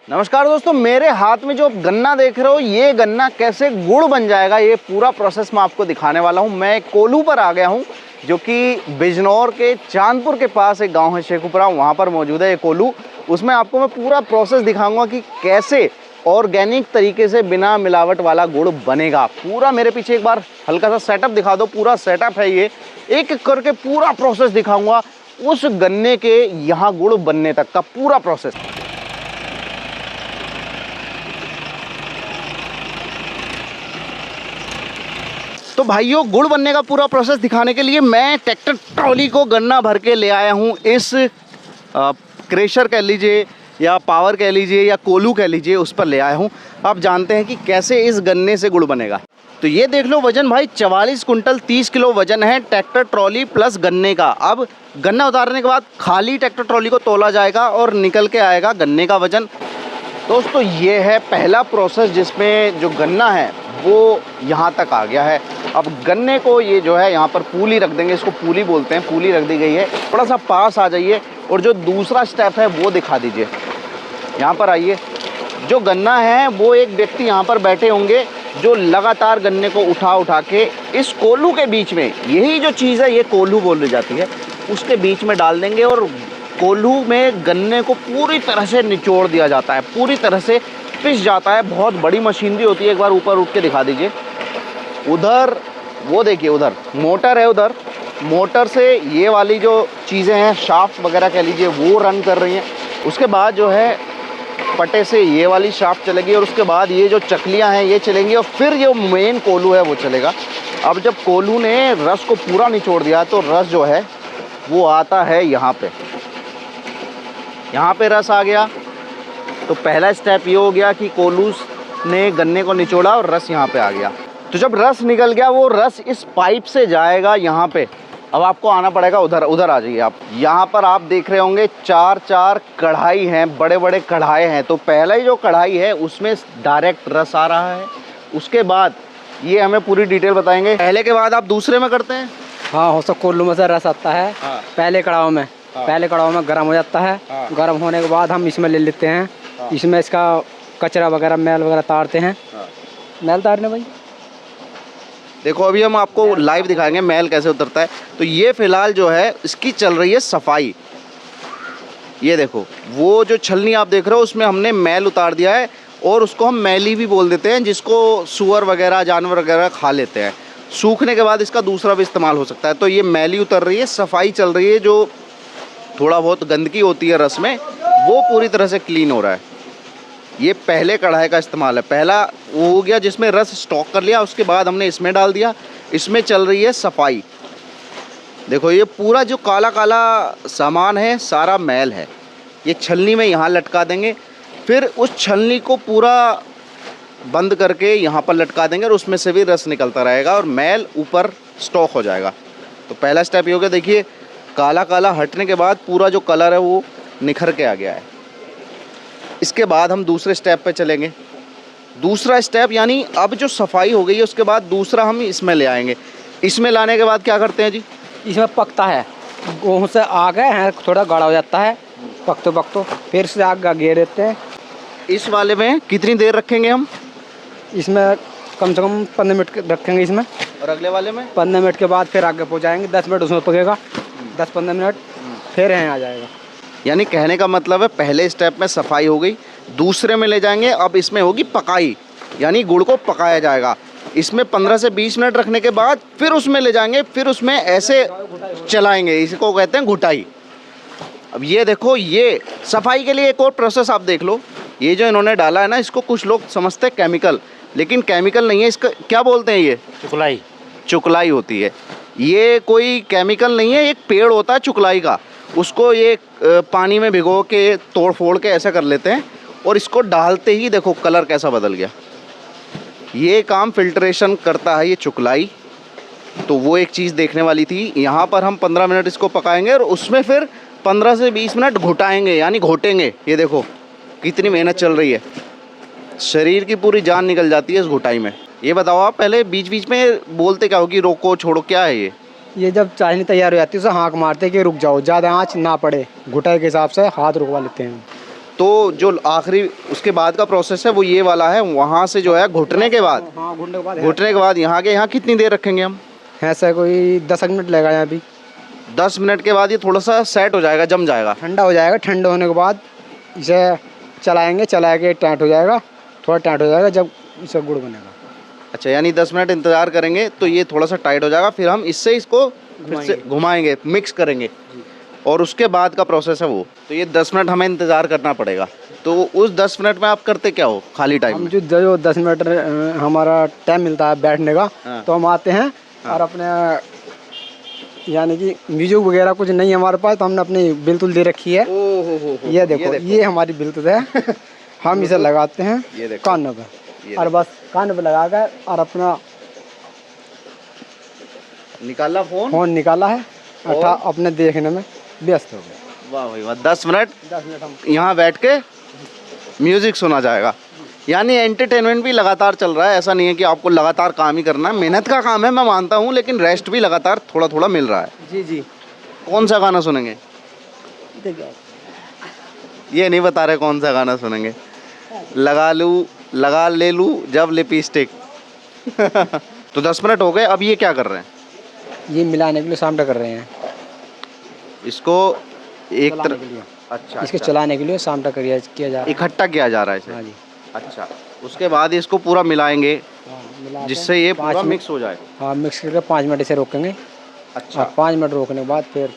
नमस्कार दोस्तों, मेरे हाथ में जो गन्ना देख रहे हो, ये गन्ना कैसे गुड़ बन जाएगा, ये पूरा प्रोसेस मैं आपको दिखाने वाला हूँ। मैं कोल्हू पर आ गया हूँ, जो कि बिजनौर के चांदपुर के पास एक गांव है शेखुपुरा, वहाँ पर मौजूद है ये कोल्हू। उसमें आपको मैं पूरा प्रोसेस दिखाऊंगा कि कैसे ऑर्गेनिक तरीके से बिना मिलावट वाला गुड़ बनेगा। पूरा मेरे पीछे एक बार हल्का सा सेटअप दिखा दो। पूरा सेटअप है ये, एक एक करके पूरा प्रोसेस दिखाऊंगा, उस गन्ने के यहाँ गुड़ बनने तक का पूरा प्रोसेस। तो भाइयों, गुड़ बनने का पूरा प्रोसेस दिखाने के लिए मैं ट्रैक्टर ट्रॉली को गन्ना भर के ले आया हूँ। इस क्रेशर कह लीजिए या पावर कह लीजिए या कोल्हू कह लीजिए, उस पर ले आया हूँ। आप जानते हैं कि कैसे इस गन्ने से गुड़ बनेगा। तो ये देख लो वजन भाई, 44 कुंटल 30 किलो वजन है ट्रैक्टर ट्रॉली प्लस गन्ने का। अब गन्ना उतारने के बाद खाली ट्रैक्टर ट्रॉली को तोला जाएगा और निकल के आएगा गन्ने का वजन। दोस्तों, ये है पहला प्रोसेस जिसमें जो गन्ना है वो यहाँ तक आ गया है। अब गन्ने को ये जो है यहाँ पर पूली रख देंगे, इसको पूली बोलते हैं, पूली रख दी गई है। थोड़ा सा पास आ जाइए और जो दूसरा स्टेप है वो दिखा दीजिए। यहाँ पर आइए। जो गन्ना है वो एक व्यक्ति यहाँ पर बैठे होंगे जो लगातार गन्ने को उठा के इस कोल्हू के बीच में, यही जो चीज़ है ये कोल्हू बोली जाती है, उसके बीच में डाल देंगे और कोल्हू में गन्ने को पूरी तरह से निचोड़ दिया जाता है, पूरी तरह से पिस जाता है। बहुत बड़ी मशीनरी होती है। एक बार ऊपर उठ के दिखा दीजिए। उधर वो देखिए, उधर मोटर है, उधर मोटर से ये वाली जो चीज़ें हैं, शाफ्ट वगैरह कह लीजिए, वो रन कर रही हैं। उसके बाद जो है पटे से ये वाली शाफ्ट चलेगी और उसके बाद ये जो चकलियां हैं ये चलेंगी और फिर जो मेन कोल्हू है वो चलेगा। अब जब कोल्हू ने रस को पूरा निचोड़ दिया तो रस जो है वो आता है यहाँ पे रस आ गया। तो पहला स्टेप ये हो गया कि कोल्हू ने गन्ने को निचोड़ा और रस यहाँ पे आ गया। तो जब रस निकल गया, वो रस इस पाइप से जाएगा यहाँ पे। अब आपको आना पड़ेगा उधर आ जाइए आप। यहाँ पर आप देख रहे होंगे चार कढ़ाई हैं, बड़े बड़े कढ़ाई हैं। तो पहला ही जो कढ़ाई है उसमें डायरेक्ट रस आ रहा है। उसके बाद ये हमें पूरी डिटेल बताएंगे। पहले के बाद आप दूसरे में करते हैं? हाँ, हो सकता कोल्हू में से रस आता है। हाँ। पहले कढ़ाई में गर्म हो जाता है। हाँ। गर्म होने के बाद हम इसमें ले लेते हैं। हाँ। इसमें इसका कचरा वगैरह, मैल वगैरह तारते हैं। हाँ। मैल तारने भाई देखो, अभी हम आपको लाइव दिखाएंगे मैल कैसे उतरता है। तो ये फिलहाल जो है इसकी चल रही है सफाई। ये देखो, वो जो छलनी आप देख रहे हो उसमें हमने मैल उतार दिया है और उसको हम मैली भी बोल देते हैं, जिसको सूअर वगैरह जानवर वगैरह खा लेते हैं। सूखने के बाद इसका दूसरा भी इस्तेमाल हो सकता है। तो ये मैली उतर रही है, सफाई चल रही है। जो थोड़ा बहुत गंदगी होती है रस में, वो पूरी तरह से क्लीन हो रहा है। ये पहले कढ़ाई का इस्तेमाल है। पहला वो हो गया जिसमें रस स्टॉक कर लिया, उसके बाद हमने इसमें डाल दिया। इसमें चल रही है सफाई। देखो, ये पूरा जो काला काला सामान है सारा मैल है। ये छलनी में यहाँ लटका देंगे, फिर उस छलनी को पूरा बंद करके यहाँ पर लटका देंगे और उसमें से भी रस निकलता रहेगा और मैल ऊपर स्टॉक हो जाएगा। तो पहला स्टेप ये हो गया। देखिए, काला काला हटने के बाद पूरा जो कलर है वो निखर के आ गया है। इसके बाद हम दूसरे स्टेप पे चलेंगे। दूसरा स्टेप यानी अब जो सफाई हो गई है उसके बाद दूसरा हम इसमें ले आएंगे। इसमें लाने के बाद क्या करते हैं जी? इसमें पकता है, गेहूँ से आगे है, थोड़ा गाढ़ा हो जाता है। पकतो फिर से आगे घेर देते हैं। इस वाले में कितनी देर रखेंगे हम? इसमें कम से कम 15 मिनट रखेंगे इसमें। और अगले वाले में 15 मिनट के बाद फिर आगे पहुँचाएँगे। 10 मिनट उसमें पकेगा, 10-15 मिनट फिर यहाँ आ जाएगा। यानी कहने का मतलब है पहले स्टेप में सफाई हो गई, दूसरे में ले जाएंगे। अब इसमें होगी पकाई, यानी गुड़ को पकाया जाएगा। इसमें 15 से 20 मिनट रखने के बाद फिर उसमें ले जाएंगे, फिर उसमें ऐसे चलाएंगे। इसको कहते हैं घुटाई। अब ये देखो, ये सफाई के लिए एक और प्रोसेस आप देख लो। ये जो इन्होंने डाला है ना, इसको कुछ लोग समझते हैं केमिकल, लेकिन केमिकल नहीं है। इसका क्या बोलते हैं? ये चुकलाई होती है। ये कोई केमिकल नहीं है, एक पेड़ होता है चुकलाई का। उसको ये पानी में भिगो के तोड़ फोड़ के ऐसा कर लेते हैं और इसको डालते ही देखो कलर कैसा बदल गया। ये काम फिल्ट्रेशन करता है ये चुकलाई। तो वो एक चीज़ देखने वाली थी। यहाँ पर हम 15 मिनट इसको पकाएंगे और उसमें फिर 15 से 20 मिनट घुटाएंगे, यानी घोटेंगे। ये देखो कितनी मेहनत चल रही है, शरीर की पूरी जान निकल जाती है इस घुटाई में। ये बताओ आप, पहले बीच बीच में बोलते क्या होगी? रोको, छोड़ो, क्या है ये? ये जब चाशनी तैयार हो जाती है उसे हाँक मारते कि रुक जाओ, ज़्यादा आँच ना पड़े। घुटाई के हिसाब से हाथ रुकवा लेते हैं। तो जो आखिरी उसके बाद का प्रोसेस है वो ये वाला है, वहाँ से जो है घुटने के बाद, हाँ घुटने के बाद घुटने के बाद यहाँ के यहाँ कितनी देर रखेंगे हम? ऐसा कोई 10 मिनट लगेगा यहाँ भी। 10 मिनट के बाद ये थोड़ा सा सेट हो जाएगा, जम जाएगा, ठंडा हो जाएगा। ठंडा होने के बाद इसे चलाएंगे, चला के टाइट हो जाएगा, थोड़ा टाइट हो जाएगा, जब इसे गुड़ बनेगा। अच्छा, यानी 10 मिनट इंतज़ार करेंगे तो ये थोड़ा सा टाइट हो जाएगा, फिर हम इससे इसको फिर से घुमाएंगे, मिक्स करेंगे, और उसके बाद का प्रोसेस है वो। तो ये 10 मिनट हमें इंतज़ार करना पड़ेगा। तो उस 10 मिनट में आप करते क्या हो खाली टाइम हम में? जो 10 मिनट हमारा टाइम मिलता है बैठने का, हाँ। तो हम आते हैं और अपने यानी कि म्यूजिक वगैरह कुछ नहीं है हमारे पास, तो हमने अपनी बिल्तुल दे रखी है। हो ये देखो, ये हमारी बिल्तुल है। हम इसे लगाते हैं ये देखो, कानों पे, और बस कानों पे लगा कर और अपना निकाला फोन निकाला है, अथा अपने देखने में व्यस्त हो गए। वाह भाई वाह, 10 मिनट 10 मिनट हम यहाँ बैठ के म्यूजिक सुना जाएगा। यानी एंटरटेनमेंट भी लगातार चल रहा है, ऐसा नहीं है कि आपको लगातार काम ही करना है। मेहनत का काम है, मैं मानता हूँ, लेकिन रेस्ट भी लगातार थोड़ा थोड़ा मिल रहा है। जी जी। कौन सा गाना सुनेंगे? देखिए, ये नहीं बता रहे कौन सा गाना सुनेंगे। लगा ले लूँ जब लिपस्टिक। तो 10 मिनट हो गए, अब ये क्या कर रहे हैं? ये मिलाने के लिए सामटा कर रहे हैं, इसको एक चलाने के लिए। अच्छा, इसके चलाने के लिए सामटा किया जा रहा है। इकट्ठा किया जा रहा है इसे। हाँ जी। अच्छा, उसके बाद इसको पूरा मिलाएंगे हाँ, मिला के जिससे ये 5 पूरा मिनट मिक्स हो जाए। हाँ, मिक्स करके 5 मिनट इसे रोकेंगे। अच्छा, और 5 मिनट रोकने के बाद फिर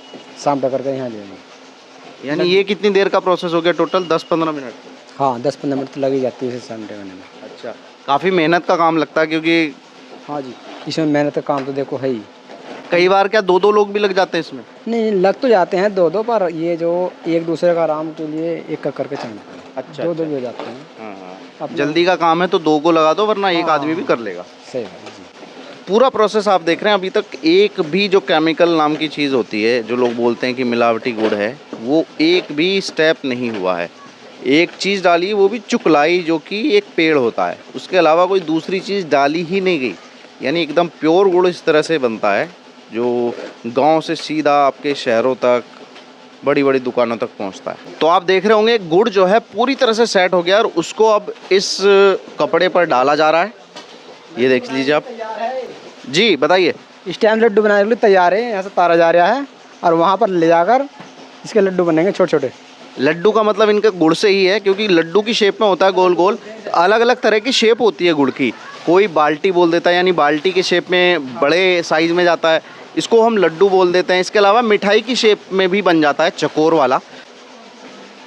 सामटा करके यहाँ लेंगे। यानी ये कितनी देर का प्रोसेस हो गया टोटल? 10-15 मिनट? हाँ, 10-15 मिनट तो लग ही जाती है इसे सामटे करने में। अच्छा, काफ़ी मेहनत का काम लगता है, क्योंकि हाँ जी, इसमें मेहनत का काम तो देखो है ही। कई बार क्या 2-2 लोग भी लग जाते हैं इसमें? नहीं, लग तो जाते हैं 2-2, पर ये जो एक दूसरे का आराम के लिए एक करके चलना है। अच्छा, 2-2 भी हो जाते हैं। हाँ हाँ, अपना- जल्दी का काम है तो 2 को लगा दो, वरना एक आदमी भी कर लेगा। सही है जी। पूरा प्रोसेस आप देख रहे हैं। अभी तक एक भी जो केमिकल नाम की चीज़ होती है, जो लोग बोलते हैं कि मिलावटी गुड़ है, वो एक भी स्टेप नहीं हुआ है। एक चीज़ डाली, वो भी चुकलाई, जो कि एक पेड़ होता है, उसके अलावा कोई दूसरी चीज़ डाली ही नहीं गई। यानी एकदम प्योर गुड़ इस तरह से बनता है, जो गांव से सीधा आपके शहरों तक, बड़ी बड़ी दुकानों तक पहुंचता है। तो आप देख रहे होंगे गुड़ जो है पूरी तरह से सेट हो गया, और उसको अब इस कपड़े पर डाला जा रहा है। ये देख लीजिए आप जी, बताइए। इस टाइम लड्डू बनाने के लिए तैयार है, यहाँ से तारा जा रहा है और वहाँ पर ले जाकर इसके लड्डू बनेंगे छोटे छोटे। लड्डू का मतलब इनके गुड़ से ही है, क्योंकि लड्डू की शेप में होता है गोल गोल। अलग अलग तरह की शेप होती है गुड़ की। कोई बाल्टी बोल देता है, यानी बाल्टी की शेप में बड़े साइज़ में जाता है, इसको हम लड्डू बोल देते हैं। इसके अलावा मिठाई की शेप में भी बन जाता है, चकोर वाला।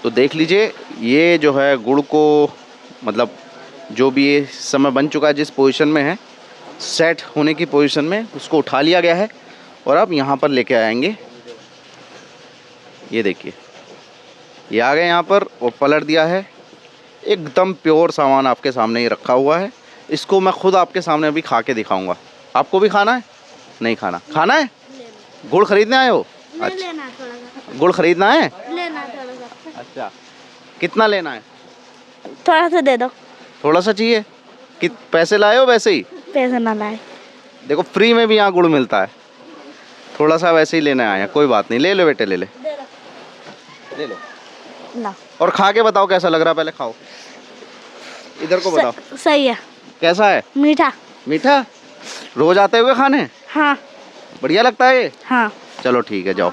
तो देख लीजिए, ये जो है गुड़ को, मतलब जो भी ये समय बन चुका है, जिस पोजीशन में है, सेट होने की पोजीशन में, उसको उठा लिया गया है और अब यहाँ पर लेके आएंगे। ये देखिए, ये आ गए यहाँ पर और पलट दिया है। एकदम प्योर सामान आपके सामने ही रखा हुआ है। इसको मैं खुद आपके सामने अभी खा के दिखाऊंगा। आपको भी खाना है? नहीं खाना? खाना है? गुड़ खरीदने आए हो? अच्छा, लेना थोड़ा सा, गुड़ खरीदना है? लेना थोड़ा सा, अच्छा, कितना लेना है? थोड़ा सा दे दो। थोड़ा सा चाहिए? कि पैसे लाए हो वैसे ही? पैसे ना लाए। देखो, फ्री में भी यहाँ गुड़ मिलता है। थोड़ा सा वैसे ही लेने आए हैं, कोई बात नहीं। ले लो बेटे, ले ले ले लो, ना और खा के बताओ कैसा लग रहा है। पहले खाओ, इधर को बताओ सही है। कैसा है। मीठा। मीठा? रोज आते हुए खाने? हाँ बढ़िया लगता है ये? हाँ। चलो ठीक है, जाओ।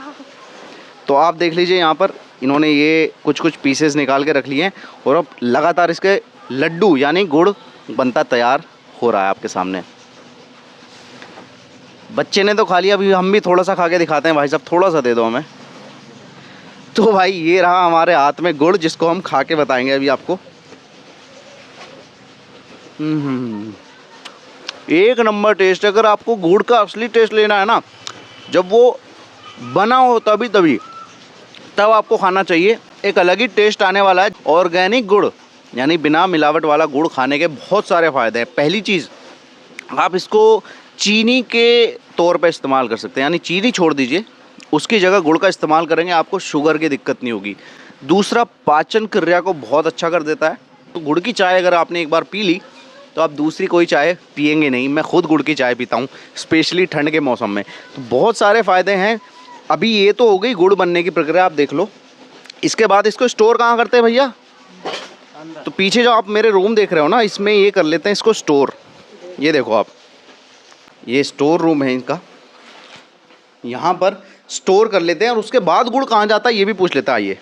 तो आप देख लीजिए, यहाँ पर इन्होंने ये कुछ कुछ पीसेस निकाल के रख लिए हैं, और अब लगातार इसके लड्डू यानी गुड़ बनता तैयार हो रहा है आपके सामने। बच्चे ने तो खा लिया, अभी हम भी थोड़ा सा खा के दिखाते हैं। भाई साहब, थोड़ा सा दे दो हमें। तो भाई ये रहा हमारे हाथ में गुड़, जिसको हम खा के बताएंगे अभी आपको। एक नंबर टेस्ट। अगर आपको गुड़ का असली टेस्ट लेना है ना, जब वो बना हो तभी तब आपको खाना चाहिए। एक अलग ही टेस्ट आने वाला है। ऑर्गेनिक गुड़ यानी बिना मिलावट वाला गुड़ खाने के बहुत सारे फ़ायदे हैं। पहली चीज़, आप इसको चीनी के तौर पे इस्तेमाल कर सकते हैं, यानी चीनी छोड़ दीजिए, उसकी जगह गुड़ का इस्तेमाल करेंगे, आपको शुगर की दिक्कत नहीं होगी। दूसरा, पाचन क्रिया को बहुत अच्छा कर देता है। तो गुड़ की चाय अगर आपने एक बार पी ली, तो आप दूसरी कोई चाय पिएंगे नहीं। मैं खुद गुड़ की चाय पीता हूँ, स्पेशली ठंड के मौसम में। तो बहुत सारे फ़ायदे हैं। अभी ये तो हो गई गुड़ बनने की प्रक्रिया, आप देख लो। इसके बाद इसको स्टोर कहाँ करते हैं भैया? तो पीछे जो आप मेरे रूम देख रहे हो ना, इसमें ये कर लेते हैं इसको स्टोर। ये देखो आप, ये स्टोर रूम है इनका, यहाँ पर स्टोर कर लेते हैं। और उसके बाद गुड़ कहाँ जाता है ये भी पूछ लेता है। आइए,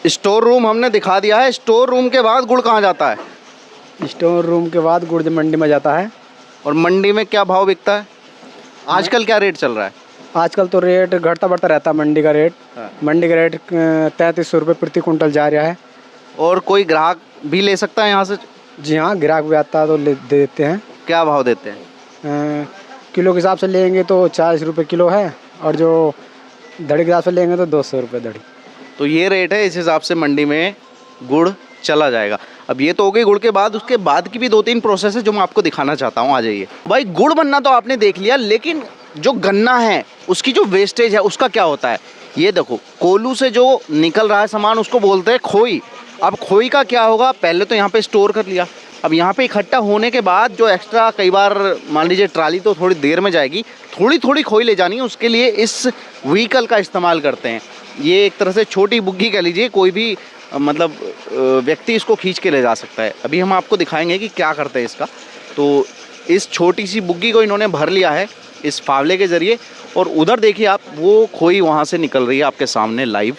स्टोर रूम हमने दिखा दिया है। स्टोर रूम के बाद गुड़ कहाँ जाता है? स्टोर रूम के बाद गुड़ मंडी में जाता है। और मंडी में क्या भाव बिकता है? आजकल क्या रेट चल रहा है? आजकल तो रेट घटता बढ़ता रहता है मंडी का रेट। हाँ। मंडी का रेट 3300 रुपये प्रति कुंटल जा रहा है। और कोई ग्राहक भी ले सकता है यहाँ से? जी हाँ, ग्राहक भी आता है तो दे देते हैं। क्या भाव देते हैं? किलो के हिसाब से लेंगे तो 40 रुपये किलो है, और जो धड़ी के हिसाब से लेंगे तो 200 रुपये धड़ी। तो ये रेट है, इस हिसाब से मंडी में गुड़ चला जाएगा। अब ये तो हो गई गुड़ के बाद, उसके बाद की भी 2-3 प्रोसेस है जो मैं आपको दिखाना चाहता हूँ। आ जाइए भाई। गुड़ बनना तो आपने देख लिया, लेकिन जो गन्ना है उसकी जो वेस्टेज है उसका क्या होता है? ये देखो, कोलू से जो निकल रहा है सामान उसको बोलते हैं खोई। अब खोई का क्या होगा? पहले तो यहाँ पे स्टोर कर लिया, अब यहाँ पे इकट्ठा होने के बाद जो एक्स्ट्रा, कई बार मान लीजिए ट्राली तो थोड़ी देर में जाएगी, थोड़ी थोड़ी खोई ले जानी है, उसके लिए इस व्हीकल का इस्तेमाल करते हैं। ये एक तरह से छोटी बुग्गी कह लीजिए, कोई भी मतलब व्यक्ति इसको खींच के ले जा सकता है। अभी हम आपको दिखाएंगे कि क्या करते हैं इसका। तो इस छोटी सी बुग्गी को इन्होंने भर लिया है इस फावले के ज़रिए, और उधर देखिए आप, वो खोई वहाँ से निकल रही है आपके सामने लाइव।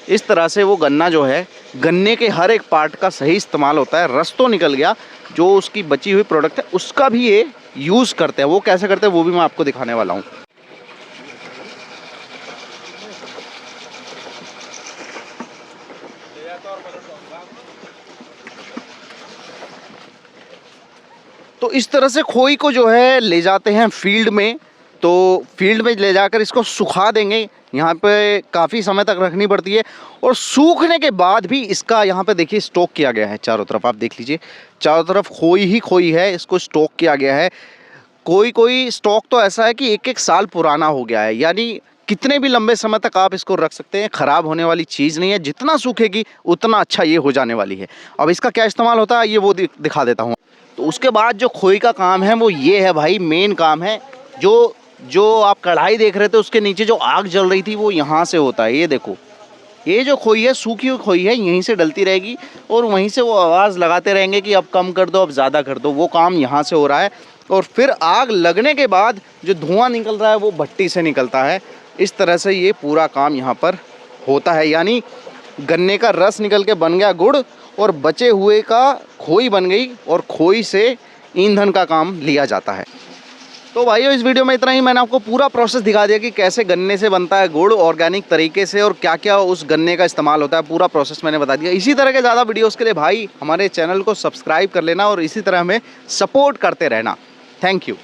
इस तरह से वो गन्ना जो है, गन्ने के हर एक पार्ट का सही इस्तेमाल होता है। रस तो निकल गया, जो उसकी बची हुई प्रोडक्ट है उसका भी ये यूज़ करते हैं। वो कैसे करते हैं वो भी मैं आपको दिखाने वाला हूँ। तो इस तरह से खोई को जो है ले जाते हैं फील्ड में। तो फील्ड में ले जाकर इसको सुखा देंगे। यहाँ पे काफ़ी समय तक रखनी पड़ती है, और सूखने के बाद भी इसका यहाँ पे देखिए स्टॉक किया गया है। चारों तरफ आप देख लीजिए, चारों तरफ खोई ही खोई है, इसको स्टॉक किया गया है। कोई स्टॉक तो ऐसा है कि 1-1 साल पुराना हो गया है, यानी कितने भी लंबे समय तक आप इसको रख सकते हैं, ख़राब होने वाली चीज़ नहीं है। जितना सूखेगी उतना अच्छा ये हो जाने वाली है। अब इसका क्या इस्तेमाल होता है ये वो दिखा देता हूँ। तो उसके बाद जो खोई का काम है वो ये है भाई, मेन काम है। जो आप कढ़ाई देख रहे थे उसके नीचे जो आग जल रही थी वो यहाँ से होता है। ये देखो, ये जो खोई है, सूखी हुई खोई है, यहीं से डलती रहेगी, और वहीं से वो आवाज़ लगाते रहेंगे कि अब कम कर दो, अब ज़्यादा कर दो। वो काम यहाँ से हो रहा है। और फिर आग लगने के बाद जो धुआं निकल रहा है वो भट्टी से निकलता है। इस तरह से ये पूरा काम यहाँ पर होता है। यानी गन्ने का रस निकल के बन गया गुड़, और बचे हुए का खोई बन गई, और खोई से ईंधन का काम लिया जाता है। तो भाइयों, इस वीडियो में इतना ही। मैंने आपको पूरा प्रोसेस दिखा दिया कि कैसे गन्ने से बनता है गुड़ ऑर्गेनिक तरीके से, और क्या क्या उस गन्ने का इस्तेमाल होता है। पूरा प्रोसेस मैंने बता दिया। इसी तरह के ज़्यादा वीडियोस के लिए भाई हमारे चैनल को सब्सक्राइब कर लेना, और इसी तरह हमें सपोर्ट करते रहना। Thank you.